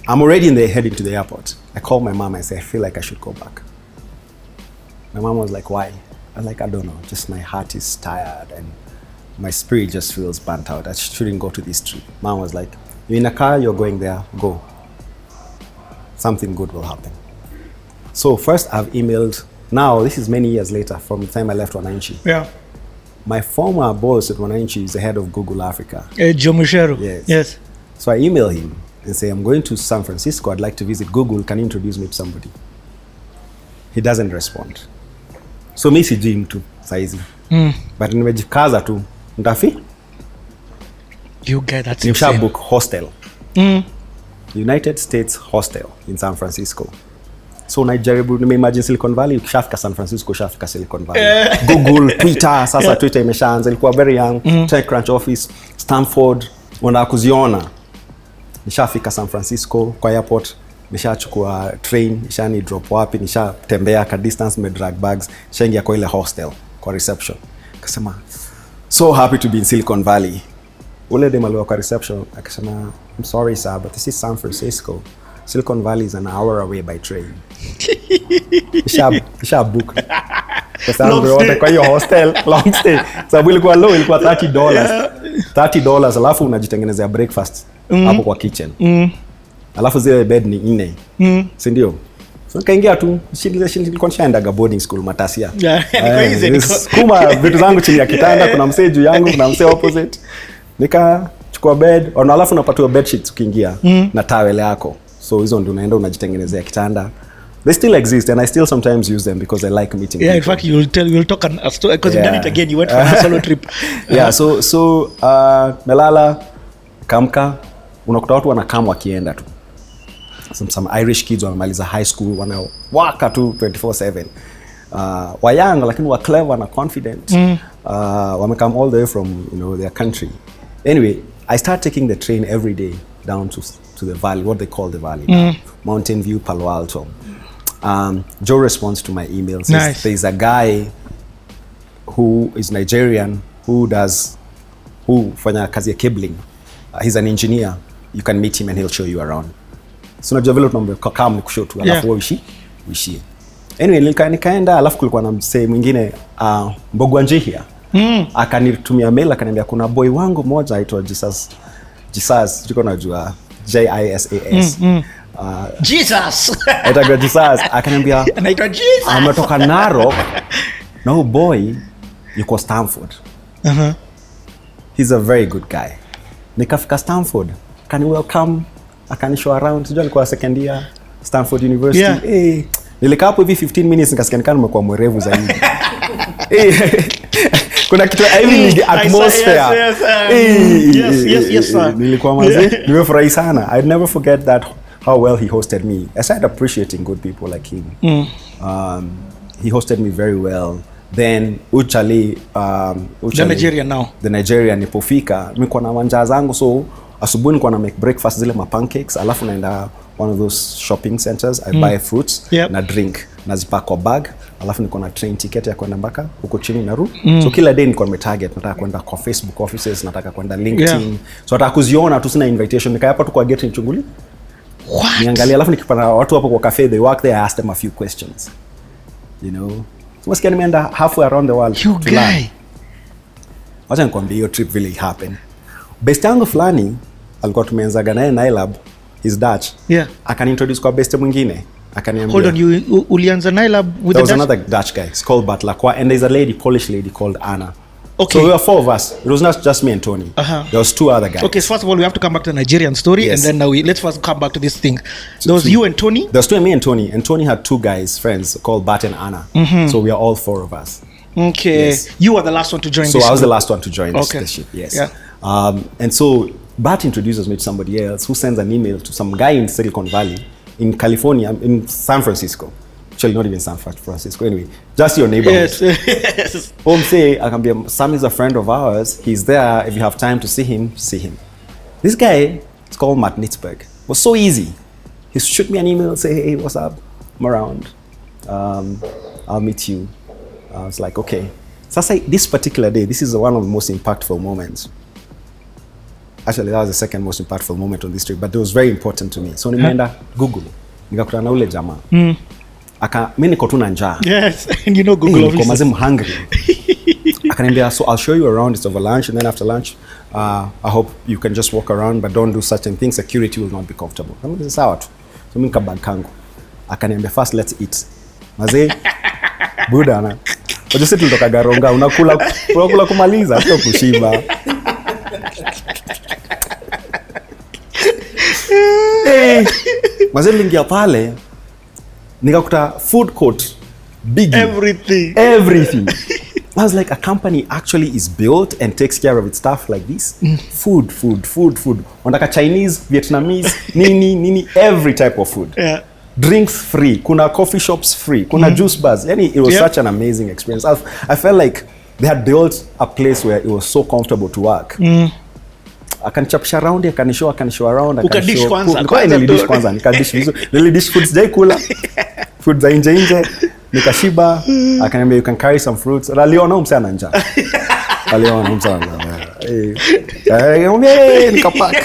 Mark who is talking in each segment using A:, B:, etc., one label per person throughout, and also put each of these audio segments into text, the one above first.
A: I'm already heading to the airport. I called my mom and said, I feel like I should go back. My mom was like, why? I was like, I don't know, just my heart is tired and my spirit just feels burnt out. I shouldn't go to this trip. Mom was like, you're in a car, you're going there, go. Something good will happen. So first I've emailed, now this is many years later from the time I left Wananchi.
B: Yeah.
A: My former boss at Wananchi is the head of Google Africa.
B: Gichuru.
A: Yes. So I email him and say, I'm going to San Francisco, I'd like to visit Google, can you introduce me to somebody? He doesn't respond. So mi sijui mtu saizi. But nimejikaza tu. Ndafi?
B: You get that.
A: Nimesha book hostel. United States hostel in San Francisco. So najaribu nimeimagine Silicon Valley, ukishafika San Francisco, ukishafika Silicon Valley. Google, Twitter, sasa Twitter imeshaanza, ilikuwa very young, TechCrunch office, Stanford, unataka kuziona. Nishafika San Francisco kwa airport, nishachukua train, nishani drop wapi, nishatembea ka distance med drag bags, nishaingia kwa ile hostel, kwa reception. Akasema, so happy to be in Silicon Valley. Ule dem aliwa kwa reception, akasema, I'm sorry sir, but this is San Francisco. Silicon Valley is an hour away by train. Nisha book. Kwa sababu wote kwa hiyo hostel, long stay. Sababu ilikuwa low, ilikuwa $30. $30 alafu unajitengenezea breakfast hapo kwa kitchen. Alafu zile bed ni 4. Si ndio? So kaingia tu, nilikuwa nishaenda boarding school Matasia. Kuma vitu zangu chini ya kitanda, kuna msee juu yangu, kuna msee opposite. Nikachukua bed, alafu unapatiwa bed sheets ukiingia na towel yako. So hizo ndio unaenda unajitengenezea kitanda. They still exist and I still sometimes use them because I like meeting people.
B: In fact you'll talk a story because you've done it again. You went for a solo trip.
A: So melala kamka unakuta watu wanakam wakienda tu. Some Irish kids wamemaliza high school wanawaka tu 24/7. Wayanga lakini wa clever na confident. Wamekam all the way from their country. Anyway, I start taking the train every day down to the valley, what they call the valley, Mountain View, Palo Alto. Joe responds to my email, says, nice. There's a guy who is Nigerian who fanya kazi ya cabling. He's an engineer. You can meet him and he'll show you around. So najua vile tunaomba kama ni kushow tu alafu uishi. Anyway, nikaenda alafu kulikuwa na msee mwingine Mbogwa Njihia. Akanitumia mail akaniambia kuna boy wangu mmoja aitwa Jesus, tuko najua JISAS.
B: Jesus.
A: Aitwa Jesus. Akaniambia
B: anaitwa Jesus.
A: Ametoka Narok. Na huyo boy yuko Stanford. He's a very good guy. Nikafika Stanford. Can you welcome? Akanishow around. Sijua nilikuwa second year Stanford University. Nilikaa hapo hivi 15 minutes nikasikia nikana nimekuwa mwerevu zaidi. Kuna kitu even the atmosphere.
B: Yes sir.
A: Nilikuwa mazee, nimefurahi sana. I'd never forget that how well he hosted me. I started appreciating good people like him. He hosted me very well. Then Uchali
B: the Nigerian now.
A: The Nigerian nipofika, nilikuwa na wanja zangu so asubuhi nilikuwa na make breakfast zile pancakes alafu naenda one of those shopping centers. I buy fruits na drink nazipa kwa bag alafu niko na train ticket ya kwenda mpaka huko chini Naru. So kila day niko na target, nataka kwenda kwa Facebook offices, nataka kwenda LinkedIn. So nataka kuziona tu, sina invitation, nikaa hapa tu kwa gate nichungulie. Niangalia alafu nikipata watu hapo kwa cafe, they work there, I ask them a few questions. So wasikia nimeenda halfway around the world.
B: You guy.
A: Wacha nikwambie hiyo trip really happened. Best yangu fulani alikuwa tumeanzaga naye Nailab, he's Dutch. Akaniintroduce kwa best mwingine. Akaniambia,
B: hold on, you ulianza Nailab with
A: there was another Dutch guy. It's called Batlakwa, and there's a Polish lady called Anna. Okay. So we were 4 of us. It was not just me and Tony. There was 2 other guys.
B: Okay, so first of all, we have to come back to the Nigerian story, and then now let's first come back to this thing. There was you and Tony?
A: There was me and Tony, and Tony had 2 guys, friends, called Bart and Anna. So we are all 4 of us.
B: Okay. Yes. You were the last one to join this
A: So I was the last one to join this ship, yes.
B: Yeah.
A: And so Bart introduces me to somebody else who sends an email to some guy in Silicon Valley, in California, in San Francisco. Actually, not even San Francisco. Anyway, just your neighborhood.
B: Yes.
A: Say, Sam is a friend of ours. He's there. If you have time to see him, see him. This guy is called Nitzberg. It was so easy. He shoot me an email, say, hey, what's up? I'm around. I'll meet you. I was like, okay. So this particular day, this is one of the most impactful moments. actually that was the second most impactful moment on this trip, but it was very important to me. So nimeenda Google, nikakutana na ule jamaa. Mimi niko tu na njaa.
B: Yes, and you know Google obviously.
A: I'm hungry. Akaniambia, so I'll show you around, it's over lunch, and then after lunch, I hope you can just walk around, but don't do certain things, security will not be comfortable. Kama sawa tu. So mimi nikabag kangu. Akaniambia, first let's eat. Mazee, buda na. Unajua sisi tulitoka Garonga, unakula kumaliza, sio kushiba. Mazee lingia pale, nikakuta food court, big. Everything. I was like, a company actually is built and takes care of its stuff like this. Food. Wanataka Chinese, Vietnamese, nini, every type of food.
B: Yeah.
A: Drinks free, kuna coffee shops free, kuna juice bars. Yani, it was such an amazing experience. I felt like they had built a place where it was so comfortable to work. Akanichapisha around, akanishow around,
B: ukadish kwanza.
A: Nikadish vizuri. Nilidish foods jai kula. Food za nje. Nikashiba, akaniambia you can carry some fruits. Aliona msana na njaa. Aliona msana. Nikapack.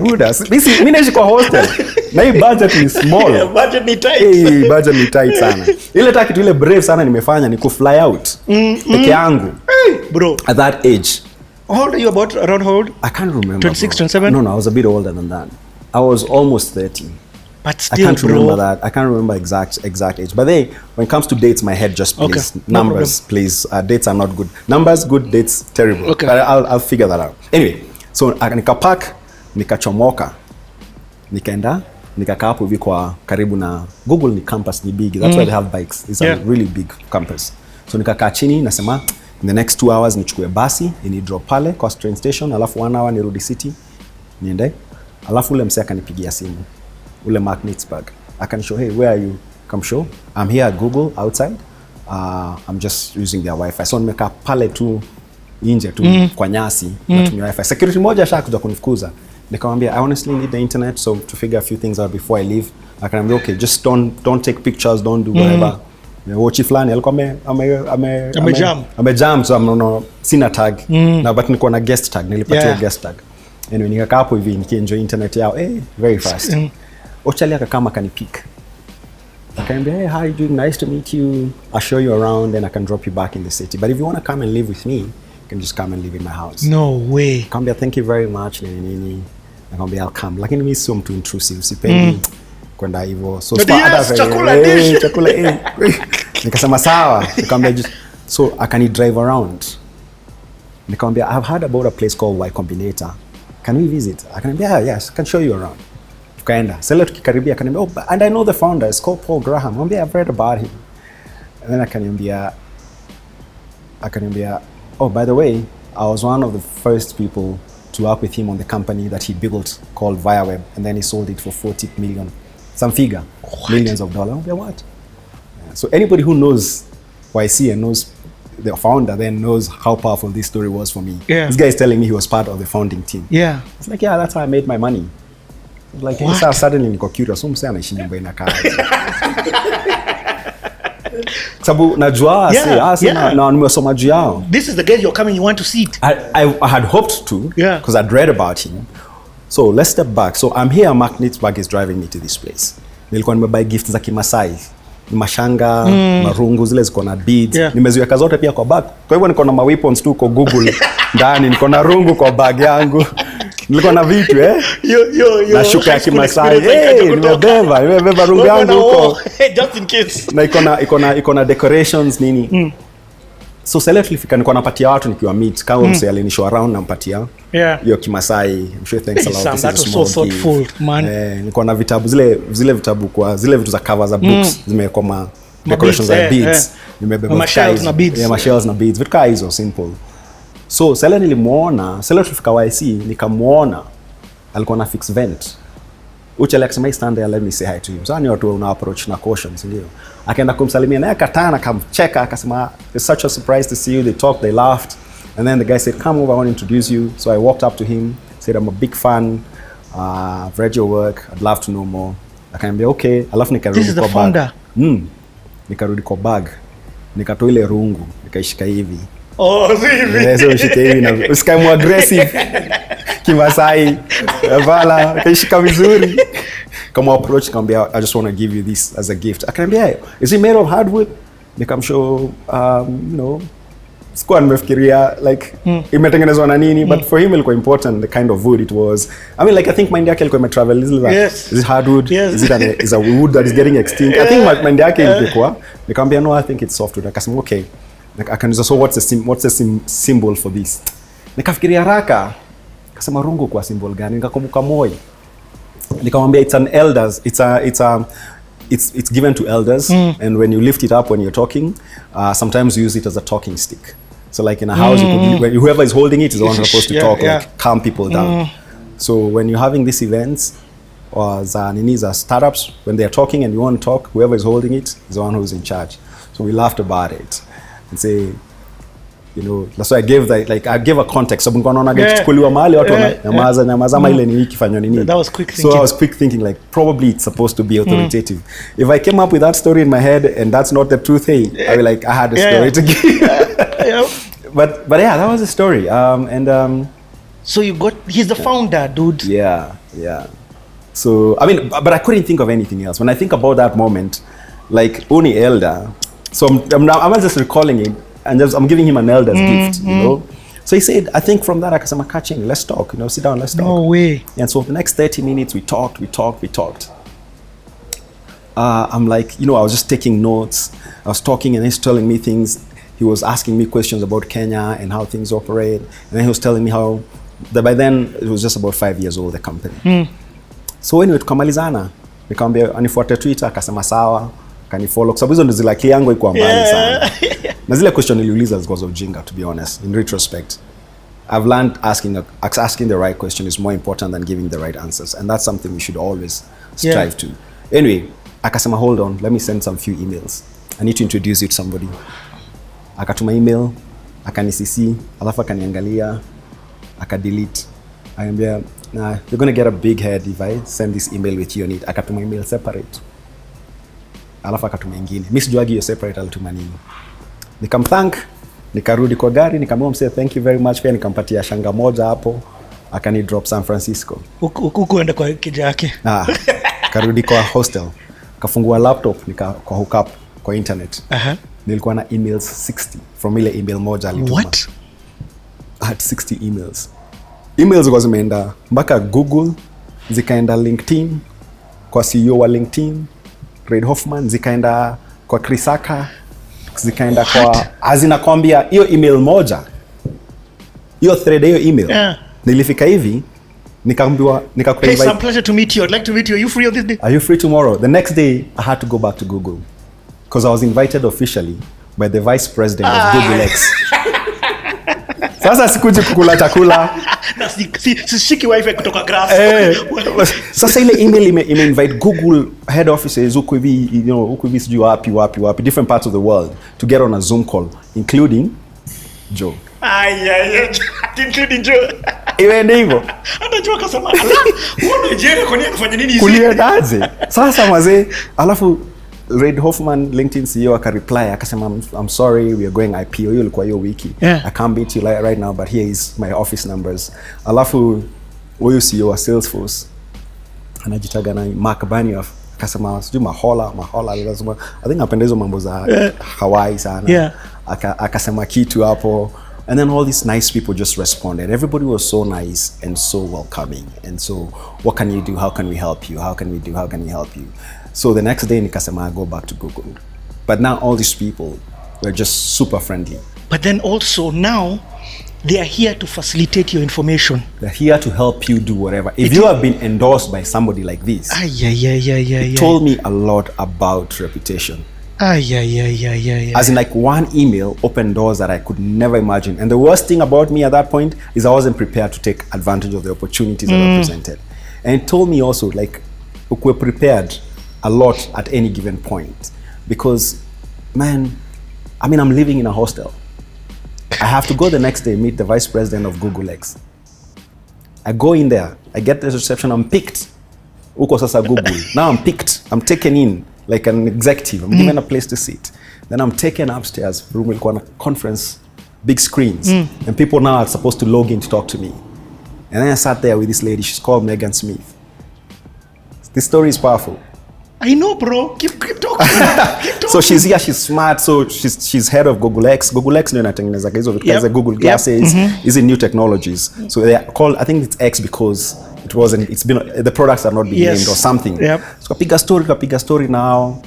A: Buda, mimi naishi kwa hostel. Na hii budget ni small.
B: Budget ni tight.
A: Budget ni tight sana. Ile kitu ile brave sana nimefanya ni kufly out. Peke yangu.
B: Bro.
A: At that age.
B: How old are you about? Around how old?
A: I can't remember.
B: 26, 27?
A: No, I was a bit older than that. I was almost 30.
B: But still,
A: I can't remember that. I can't remember exact age. But when it comes to dates, my head just plays.
B: Okay.
A: Numbers, please. Dates are not good. Numbers, good. Dates, terrible.
B: Okay.
A: But I'll figure that out. Anyway, so nikapack, nikachomoka, nikaenda, nikakaa hapo hivi kwa karibu na Google ni campus ni big. That's why they have bikes. It's a really big campus. So nikakaa chini, nasema, in the next 2 hours nichukue basi, ni drop pale kwa train station, alafu 1 hour nirudi city, niende. Alafu ule msee akanipigia simu. Ule Mark Nitzberg. I can show, hey, where are you? Come show. I'm here at Google outside. I'm just using their Wi-Fi. So nimeka pale tu nje tu kwa nyasi natumia Wi-Fi. Security moja shakuja kunifukuza. Nikamwambia, I honestly need the internet so to figure a few things out before I leave. Akaniambia, okay, just don't take pictures, don't do whatever. Watch flani alikuwa amejam so no sina tag. Na but niko na guest tag, nilipatia guest tag. Anyway, nikakaa hapo hivi nikienjoy internet yao very fast. Ochali akakama akanipick. Akaniambia, hey, how are you doing? Nice to meet you. I'll show you around and I can drop you back in the city. But if you want to come and live with me, you can just come and live in my house.
B: No way.
A: Akaniambia, thank you very much. Akaniambia, I'll come. Lakini mimi sio mtu intrusive. Sipendi kwenda hivyo. So
B: chakula.
A: Nikasema sawa. Akaniambia, so akani drive around. Nikamwambia, I've heard about a place called Combinator. Can we visit? Akaniambia, yes, I can show you around. Tukaenda. Sasa tukikaribia akaniambia, oh, and I know the founder, it's called Paul Graham. Mwambia, I've read about him. And then akaniambia, oh, by the way, I was one of the first people to work with him on the company that he built called Viaweb, and then he sold it for 40 million, some figure, millions of dollars. Mwambia, what? Yeah. So anybody who knows YC and knows the founder then knows how powerful this story was for me.
B: Yeah.
A: This guy is telling me he was part of the founding team.
B: Yeah.
A: It's like, yeah, that's how I made my money. Like, hey, suddenly niko curious. So msana anaishi nyumba inakaa. Sababu najua na nimesoma juu yao.
B: This is the guy you're coming, you want to see it.
A: I had hoped to because I'd read about him. So let's step back. So I'm here, Mark Nitzberg is driving me to this place. Nilikuwa nimebuy gifts za Kimasai. Mashanga, marungu zile ziko na beads. Nimeziweka zote pia kwa bag. Kwa hivyo niko na ma weapons tu kwa Google ndani, niko na rungu kwa bag yangu. Nilikuwa na vitu na shuka ya Kimasai. Nimebeba rungu yangu huko.
B: Just in case.
A: Na iko na decorations nini. So select lifika niko napatia watu nikiwa meet. Kama mse alinishow around nampatia. Hiyo Kimasai. I'm sure thanks a lot.
B: That was so thoughtful, man.
A: Niko na vitabu zile vitabu kwa zile vitu za cover za books zimekuwa ma decorations za beads. Nimebeba
B: mashells na beads.
A: Mashells na beads. Vitu hizo simple. So Sele nilimuona, Sele tulifika YC nikamuona alikuwa na fix vent. Uchele akasema stand there, let me say hi to you. So ni watu una approach na caution, ndio. Akaenda kumsalimia naye akatana akamcheka akasema it's such a surprise to see you. They talked, they laughed. And then the guy said, come over, I want to introduce you. So I walked up to him, said I'm a big fan. I've read your work, I'd love to know more. Akaniambia okay, alafu nikarudi kwa bag. Nikarudi kwa bag. Nikatoa ile rungu, nikaishika hivi.
B: Oh, hivi.
A: So ushike hivi na usikae mu aggressive. Kimasai. Vala, kaishika vizuri. Kama approach nikamwambia I just want to give you this as a gift. Akaniambia, is it made of hardwood? Nikamshow you know, sikuwa nimefikiria like imetengenezwa na nini, but for him ilikuwa important the kind of wood it was. I mean, like I think mind yake ilikuwa imetravel is it hardwood?
B: Yes.
A: Is a wood that is getting extinct? I think mind yake ilikuwa nikamwambia no, I think it's softwood. Akasema okay. Like akaniuliza so what's the symbol for this? Nikafikiria haraka. Akasema rungu kwa symbol gani? Nikakumbuka moi. Nikamwambia it's an elders, it's given to elders, and when you lift it up when you're talking, sometimes you use it as a talking stick. So like in a house, you could, whoever is holding it is the one supposed to talk, like calm people down. So when you're having these events or za startups, when they're talking and you want to talk, whoever is holding it is the one who's in charge. So we laughed about it and say, you know, that's why I gave that, like I gave a context. So naona kichukuliwa mahali watu nyamaza ama ile ni ikifanywa nini.
B: That was quick thinking.
A: So I was quick thinking like probably it's supposed to be authoritative. If I came up with that story in my head and that's not the truth, hey, I will like I had a story to give. But yeah, that was the story.
B: So he's the founder, dude.
A: Yeah. So I mean, but I couldn't think of anything else. When I think about that moment, like Oni elder. So I'm just recalling it. And I'm giving him an elder's gift, you know. So he said, I think from that, akasema catching, let's talk, you know, sit down, let's talk.
B: No way.
A: And so for the next 30 minutes, we talked. I'm like, you know, I was just taking notes. I was talking and he's telling me things. He was asking me questions about Kenya and how things operate. And then he was telling me how, that by then, it was just about 5 years old, the company. So anyway, tukamalizana. Nikamwambia, anifuate Twitter, akasema sawa. Kanifollow. Kwa sababu hizo ndo zile akili yangu iko mbali sana. Na zile question niliuliza because of ujinga, to be honest. In retrospect, I've learned asking the right question is more important than giving the right answers, and that's something we should always strive to. Anyway, akasema hold on, let me send some few emails. I need to introduce you to somebody. Akatuma email, akani-CC, alafu akaniangalia, akadelete. Akaniambia, nah, you're going to get a big head if I send this email with you on it. Akatuma email separate. Alafu akatuma ingine. Mimi sijuagi hiyo separate alituma nini. Nikamthank, nikarudi kwa gari, nikamwambia msee thank you very much, pia nikampatia shanga moja hapo, akani drop San Francisco.
B: Ukuenda kwa kija yake.
A: Karudi kwa hostel. Kafungua laptop kwa hook up kwa internet. Nilikuwa na emails 60 from ile email moja alituma.
B: What?
A: I had 60 emails. Emails zilikuwa zimeenda mpaka Google, zikaenda LinkedIn, kwa CEO wa LinkedIn, Reid Hoffman, zikaenda kwa Krisaka, zikaenda kwa azinakwambia hiyo email moja, hiyo thread hiyo email. Nilifika hivi nikaambiwa
B: hey, it's a pleasure to meet you. I'd like to meet you. Are you free on this day?
A: Are you free tomorrow? The next day I had to go back to Google because I was invited officially by the vice president of Google X. Sasa sikuji kukula chakula
B: na sishiki wifi kutoka graph.
A: Sasa ile email ime-invite Google head offices huko hivi, you know, huko hivi sijui wapi different parts of the world to get on a Zoom call including Joe.
B: Including Joe.
A: Iwe hivyo.
B: Hata Joe akasema, "Wewe Nigeria kwa nini unafanya nini hizi?"
A: Kuliendaje? Sasa mazee, alafu Reid Hoffman, LinkedIn CEO, akareply akasema I'm sorry, we are going IPO. Hiyo ilikuwa hiyo wiki. I can't beat you right now, but here is my office numbers. Alafu huyo CEO wa Salesforce anajitaga na Mark Benioff, akasema sijui mahola lazima, I think apenda hizo mambo za Hawaii sana. Akasema kitu hapo, and then all these nice people just responded. Everybody was so nice and so welcoming, and so what can you do, how can we help you, how can we help you. So the next day nikasema I go back to Google, but now all these people were just super friendly.
B: But then also now they are here to facilitate your information.
A: They're here to help you do whatever. If you have been endorsed by somebody like this, it told me a lot about reputation. As in, like, one email opened doors that I could never imagine. And the worst thing about me at that point is I wasn't prepared to take advantage of the opportunities that were presented. And it told me also, like, we're prepared a lot at any given point. Because, man, I mean, I'm living in a hostel. I have to go the next day, meet the vice president of Google X. I go in there, I get the reception, I'm picked. Uko sasa Google. Now I'm picked, I'm taken in like an executive. I'm given a place to sit. Then I'm taken upstairs, room ilikuwa na conference big screens, and people now are supposed to log in to talk to me. And then I sat there with this lady. She's called Megan Smith. This story is powerful.
B: I know, bro. Keep talking. Keep talking.
A: So she's here, she's smart. So she's head of Google X. Google X ndio inatengeneza hizo vitu kama Google Glasses, is in new technologies. So they are called, I think it's X because it's been, the products are not being named or something.
B: Yep.
A: So kapiga story now.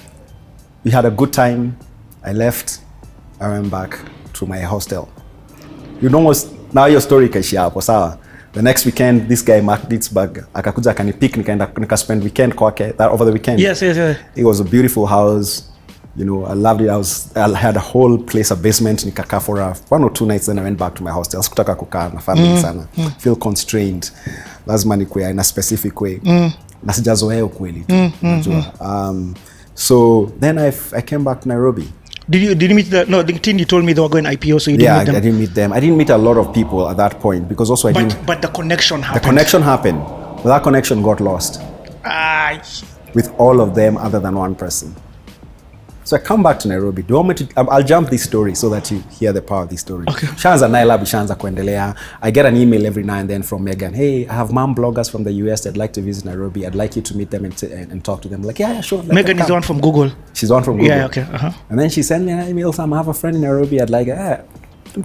A: We had a good time. I left. I went back to my hostel. You know, now your story kaishia hapo sawa. The next weekend, this guy Mark Nitzberg akakuja akanipick nika spend weekend kwake over the weekend.
B: Yes.
A: It was a beautiful house. You know, I loved it. I had a whole place, a basement. Nikakaa for 1 or 2 nights, then I went back to my hostel. Sikutaka kukaa na family sana. Feel constrained. Lazima nikuwe in a specific way. Na sijazoea ukweli tu. So then I came back to Nairobi.
B: Did you meet the team? You told me they were going IPO, so you didn't meet them.
A: I didn't meet them. I didn't meet a lot of people at that point because also
B: But the connection happened.
A: The connection happened. But that connection got lost. With all of them other than one person. So I come back to Nairobi. Do you want me to? I'll jump this story so that you hear the power of this story.
B: Okay.
A: Shanza Nailab, Shanza kuendelea. I get an email every now and then from Megan. Hey, I have mom bloggers from the US that'd like to visit Nairobi. I'd like you to meet them and talk to them. Like, yeah, sure.
B: Megan is the one from Google.
A: She's the one from Google.
B: Yeah, okay.
A: And then she sent me an email. I have a friend in Nairobi. I'd like,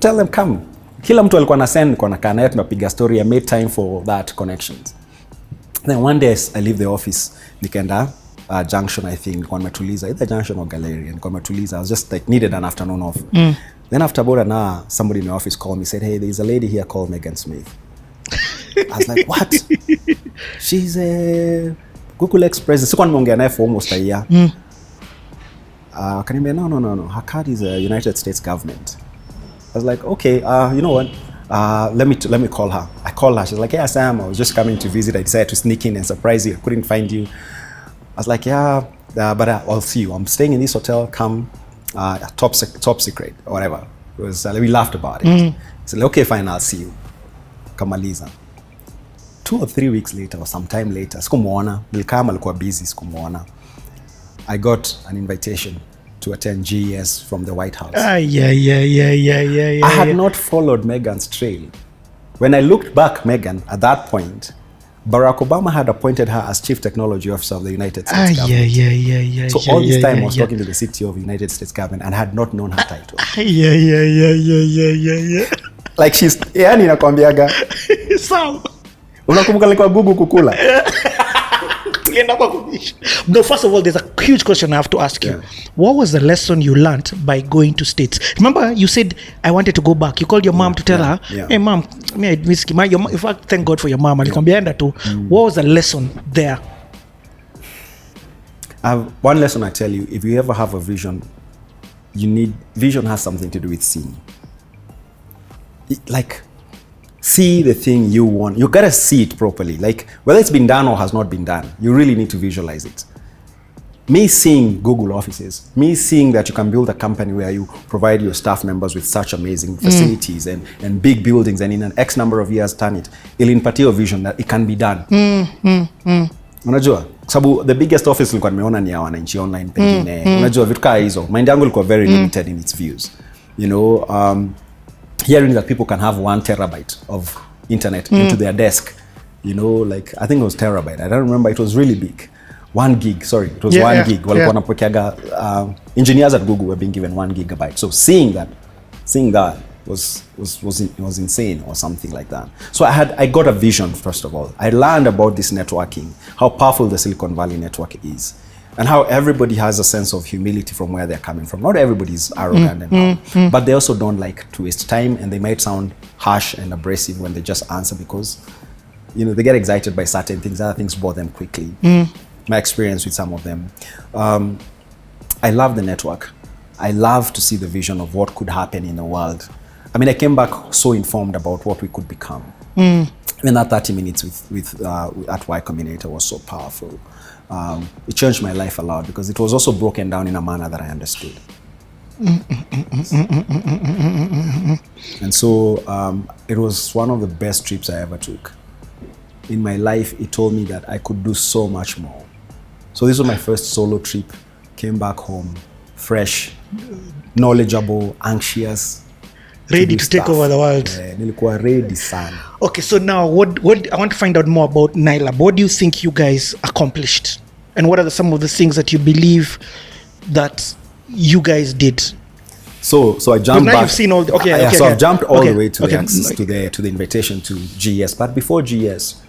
A: tell them come. Kila mtu alikuwa na send kwa nakaa naye tunapiga story. I made time for that connections. Then one day I leave the office. Nikaenda Junction, I think, nilikuwa nimetuliza, either Junction or Galleria, nilikuwa nimetuliza. I was just like needed an afternoon off. Then after about an hour, somebody in the office called me, said, hey, there's a lady here called Megan Smith. I was like, what? She's a Google X president. Sikuwa nimeongea naye for almost a year. Akaniambia, no. Her card is a United States government. I was like, okay, you know what? Let me call her. I called her. She's like, yeah, Sam, I was just coming to visit. I decided to sneak in and surprise you. I couldn't find you. I was like, yeah, but I'll see you. I'm staying in this hotel. Come, top secret or whatever. It was, we laughed about it. So okay, fine, I'll see you. Kamaliza. 2 or 3 weeks later or some time later, sikumuona. Nilikama alikuwa busy, sikumuona. I got an invitation to attend GES from the White House.
B: Yeah.
A: I had not followed Megan's trail. When I looked back, Megan, at that point, Barack Obama had appointed her as Chief Technology Officer of the United States government.
B: Yeah.
A: So all this time I was talking to the CTO of the United States government and had not known her title.
B: Yeah.
A: Like she's, yani nakwambiaga.
B: Sam.
A: Unakumbuka like Google kukula?
B: No, first of all, there's a huge question I have to ask you. What was the lesson you learned by going to States? Remember, you said, I wanted to go back. You called your mom to tell her, hey, mom, I miss you. In fact, thank God for your mom. What was the lesson there?
A: One lesson I tell you, if you ever have a vision, vision has something to do with seeing. See the thing you want. You gotta see it properly. Like whether it's been done or has not been done, you really need to visualize it. Me seeing Google offices, me seeing that you can build a company where you provide your staff members with such amazing facilities and big buildings, and in an X number of years turn it, ilinipatia vision that it can be done. Unajua? Sababu the biggest office nilikuwa nimeona ni ya wananchi online pengine. Unajua vitu kama hizo. Mind yangu ilikuwa very limited in its views. You know, hearing that people can have 1 terabyte of internet into their desk, you know, like I think it was terabyte. I don't remember. It was really big. 1 gig. Sorry, it was 1 gig. Walikuwa wanapokeaga engineers at Google were being given 1 gigabyte. So seeing that was insane or something like that. So I got a vision. First of all, I learned about this networking, how powerful the Silicon Valley network is, and how everybody has a sense of humility from where they're coming from. Not everybody is arrogant but they also don't like to waste time, and they might sound harsh and abrasive when they just answer because, you know, they get excited by certain things. Other things bore them quickly. My experience with some of them. I love the network. I love to see the vision of what could happen in the world. I mean, I came back so informed about what we could become. And that 30 minutes at Y Combinator was so powerful. It changed my life a lot because it was also broken down in a manner that I understood. And so it was one of the best trips I ever took. In my life, it told me that I could do so much more. So this was my first solo trip. Came back home, fresh, knowledgeable, anxious,
B: ready
A: do
B: to take
A: stuff.
B: over the world.
A: Nilikuwa ready sana.
B: Okay, so now what I want to find out more about Nailab. What do you think you guys accomplished, and what are some of the things that you believe that you guys did?
A: So I jumped
B: now
A: back.
B: You've seen all the,
A: So I've jumped all the way to the access, to the invitation to GS. But before GS,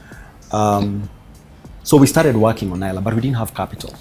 A: so we started working on Nailab, but we didn't have capital.